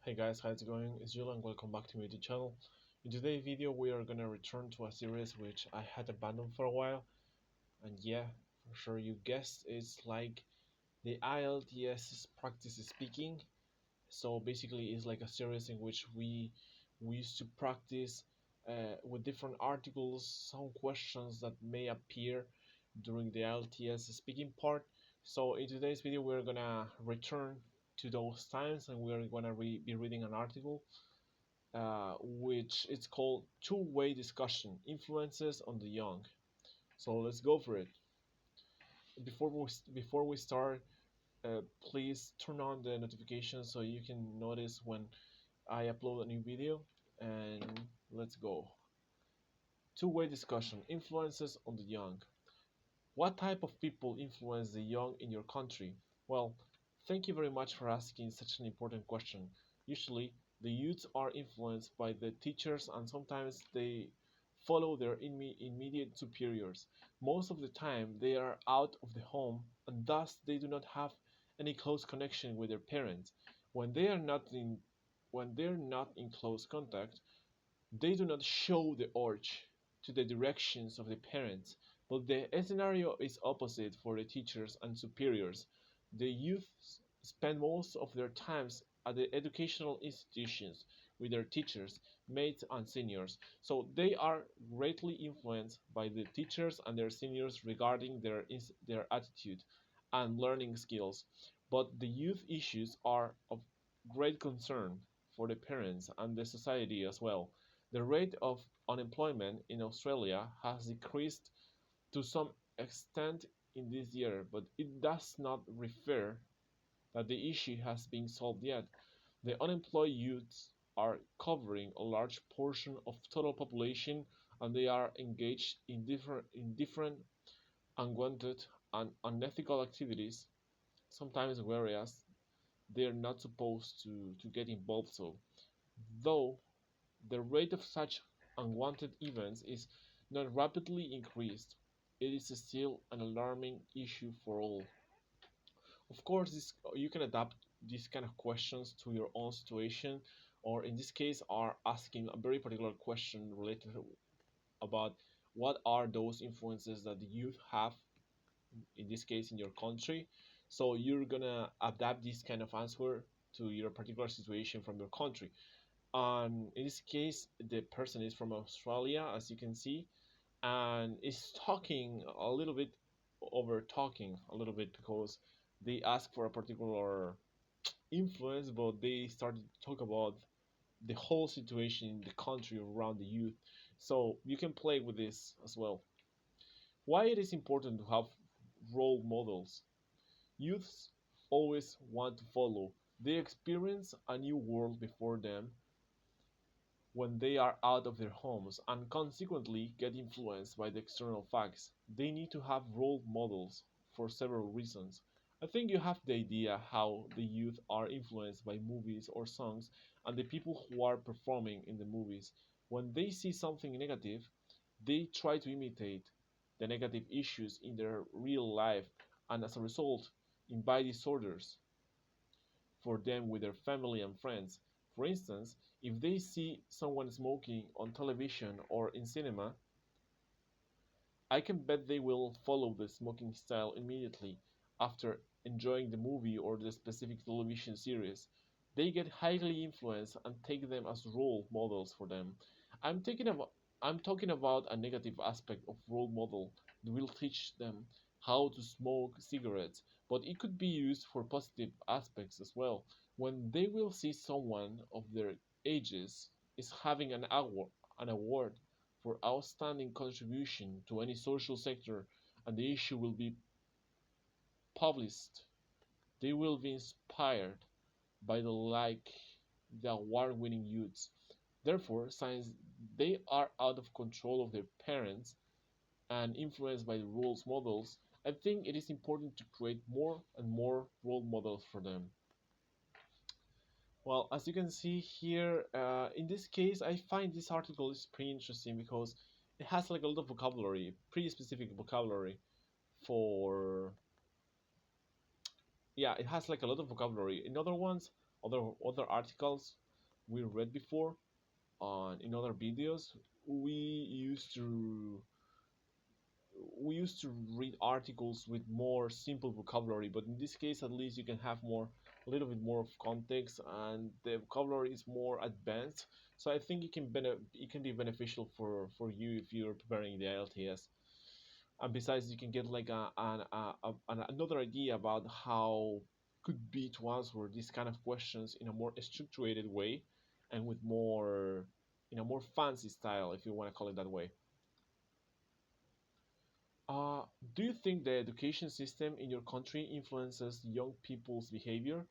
Hey guys, how's it going? It's Julian. Welcome back to my YouTube channel. In today's video, we are gonna return to a series which I had abandoned for a while, and yeah, for sure you guessed, it's like the IELTS practice speaking. So basically, it's like a series in which we used to practice with different articles, some questions that may appear during the IELTS speaking part. So in today's video, we're gonna return to those times, and we're gonna be reading an article which it's called two-way discussion influences on the young. So let's go for it. Before we start, please turn on the notifications so you can notice when I upload a new video. And let's go. Two-way discussion influences on the young. What type of people influence the young in your country? Well, thank you very much for asking such an important question. Usually, the youths are influenced by the teachers and sometimes they follow their immediate superiors. Most of the time, they are out of the home and thus they do not have any close connection with their parents. When they are not in when they're not in close contact, they do not show the urge to the directions of the parents, but the scenario is opposite for the teachers and superiors. The youth spend most of their times at the educational institutions with their teachers, mates, and seniors, so they are greatly influenced by the teachers and their seniors regarding their attitude and learning skills. But the youth issues are of great concern for the parents and the society as well. The rate of unemployment in Australia has decreased to some extent in this year, but it does not refer that the issue has been solved yet. The unemployed youths are covering a large portion of total population and they are engaged in different unwanted and unethical activities, sometimes in areas they are not supposed to get involved. So, though the rate of such unwanted events is not rapidly increased, it is still an alarming issue for all. Of course, you can adapt these kind of questions to your own situation, or in this case, are asking a very particular question related about what are those influences that the youth have, in this case, in your country. So you're gonna adapt this kind of answer to your particular situation from your country. In this case, the person is from Australia, as you can see, and is talking a little bit over talking a little bit because they ask for a particular influence, but they started to talk about the whole situation in the country around the youth. So you can play with this as well. Why it is important to have role models? Youths always want to follow. They experience a new world before them when they are out of their homes and consequently get influenced by the external facts. They need to have role models for several reasons. I think you have the idea how the youth are influenced by movies or songs and the people who are performing in the movies. When they see something negative, they try to imitate the negative issues in their real life and as a result invite disorders for them with their family and friends. For instance, if they see someone smoking on television or in cinema, I can bet they will follow the smoking style immediately after enjoying the movie or the specific television series. They get highly influenced and take them as role models for them. I'm taking about I'm talking about a negative aspect of role model that will teach them how to smoke cigarettes, but it could be used for positive aspects as well. When they will see someone of their ages is having an award for outstanding contribution to any social sector and the issue will be published, they will be inspired by the award-winning youths. Therefore, since they are out of control of their parents and influenced by the role models, I think it is important to create more and more role models for them. Well, as you can see here, in this case, I find this article is pretty interesting because it has like a lot of vocabulary, pretty specific vocabulary for, yeah, it has like a lot of vocabulary. In other ones, other articles we read before on in other videos, we used to we used to read articles with more simple vocabulary, but in this case at least you can have more a little bit more of context, and the vocabulary is more advanced. So I think it can be beneficial for you if you're preparing the IELTS. And besides, you can get like another idea about how could be to answer these kind of questions in a more structured way, and with more in a more fancy style, if you want to call it that way. Uh, do you think the education system in your country influences young people's behavior?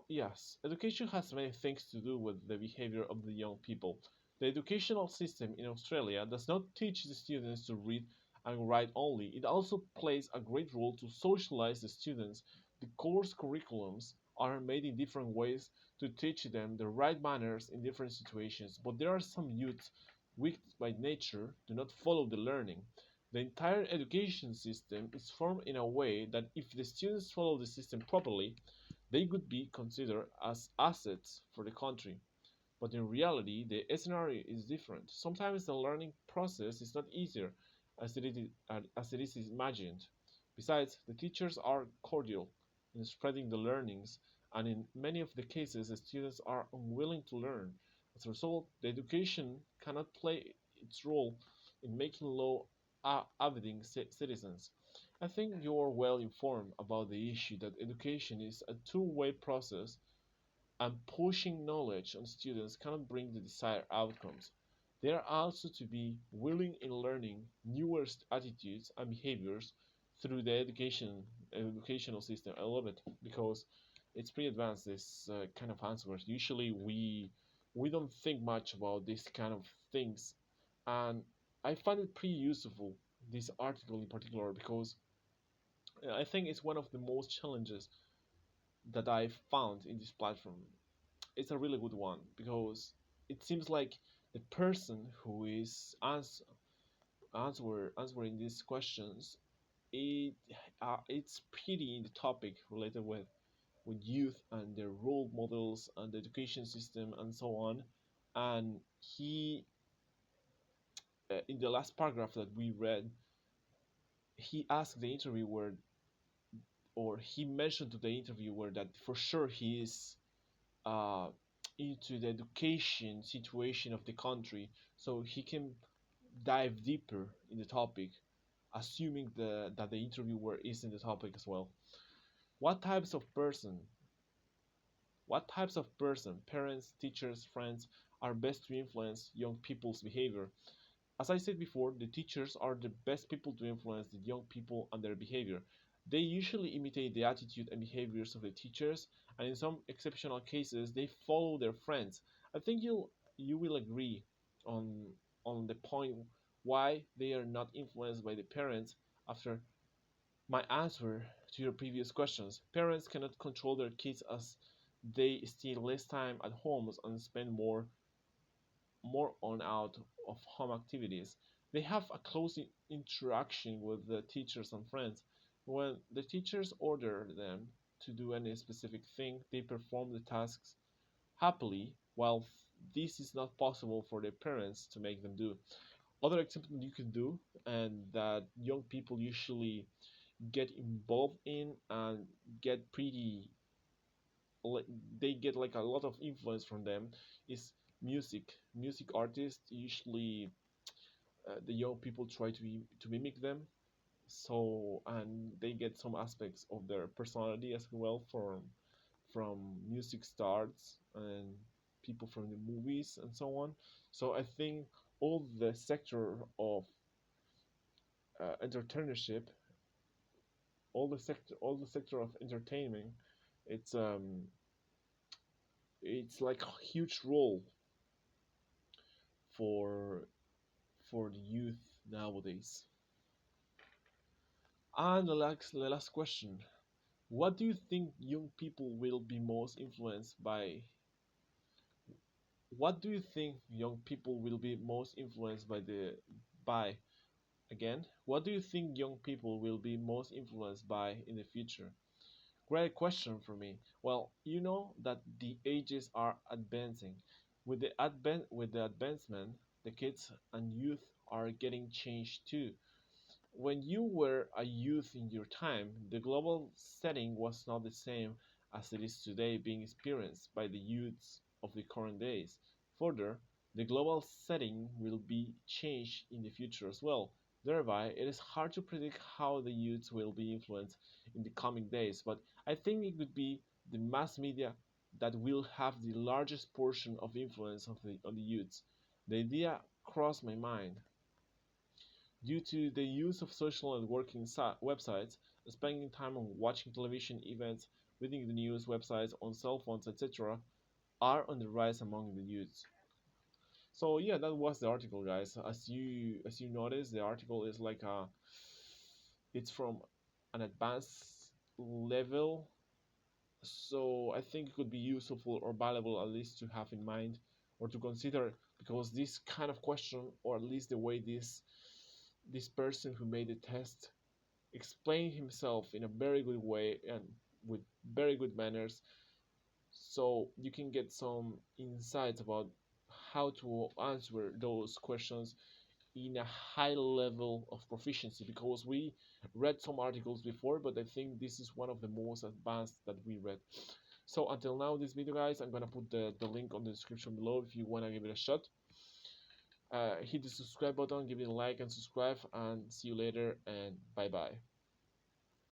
Yes, education has many things to do with the behavior of the young people. The educational system in Australia does not teach the students to read and write only, it also plays a great role to socialize the students. The course curriculums are made in different ways to teach them the right manners in different situations, but there are some youths weak by nature do not follow the learning. The entire education system is formed in a way that if the students follow the system properly, they could be considered as assets for the country. But in reality, the scenario is different. Sometimes the learning process is not easier as it is imagined. Besides, the teachers are cordial in spreading the learnings, and in many of the cases, the students are unwilling to learn. As a result, the education cannot play its role in making law-abiding citizens. I think you are well informed about the issue that education is a two-way process, and pushing knowledge on students cannot bring the desired outcomes. They are also to be willing in learning newer attitudes and behaviors through the educational system. I love it because it's pretty advanced. This kind of answers. Usually we don't think much about this kind of things, and I find it pretty useful. This article in particular because I think it's one of the most challenges that I found in this platform. It's a really good one because it seems like the person who is answering these questions, it it's pretty in the topic related with youth and their role models and the education system and so on. And he in the last paragraph that we read, he asked the interviewer, or he mentioned to the interviewer, that for sure he is uh, into the education situation of the country, so he can dive deeper in the topic, assuming that the interviewer is in the topic as well. What types of person, what types of person, parents, teachers, friends, are best to influence young people's behavior? As I said before, the teachers are the best people to influence the young people and their behavior. They usually imitate the attitude and behaviors of the teachers, and in some exceptional cases, they follow their friends. I think you will agree on the point why they are not influenced by the parents after my answer to your previous questions. Parents cannot control their kids as they stay less time at home and spend more on out of home activities. They have a close interaction with the teachers and friends. When the teachers order them to do any specific thing, they perform the tasks happily, while this is not possible for their parents to make them do. Other example you could do, and that young people usually get involved in and get pretty they get like a lot of influence from them, is music artists. Usually the young people try to mimic them, so and they get some aspects of their personality as well from music stars and people from the movies and so on. So I think all the sector of entertainership, all the sector of entertainment, it's it's like a huge role for the youth nowadays. And the last question: what do you think young people will be most influenced by? What do you think young people will be most influenced by the by? Again, what do you think young people will be most influenced by in the future? Great question for me. Well, you know that the ages are advancing. With the advancement, the kids and youth are getting changed too. When you were a youth in your time, the global setting was not the same as it is today being experienced by the youths of the current days. Further, the global setting will be changed in the future as well. Thereby, it is hard to predict how the youths will be influenced in the coming days, but I think it would be the mass media that will have the largest portion of influence on the youths. The idea crossed my mind due to the use of social networking websites, spending time on watching television events, reading the news websites on cell phones, etc., are on the rise among the youth. So yeah, that was the article, guys. As you notice, the article is like it's from an advanced level. So I think it could be useful or valuable at least to have in mind or to consider because this kind of question, or at least the way this person who made the test explain himself in a very good way and with very good manners so you can get some insights about how to answer those questions in a high level of proficiency because we read some articles before but I think this is one of the most advanced that we read. So until now this video guys, I'm gonna put the link on the description below if you want to give it a shot. Hit the subscribe button, give it a like and subscribe, and see you later and bye bye.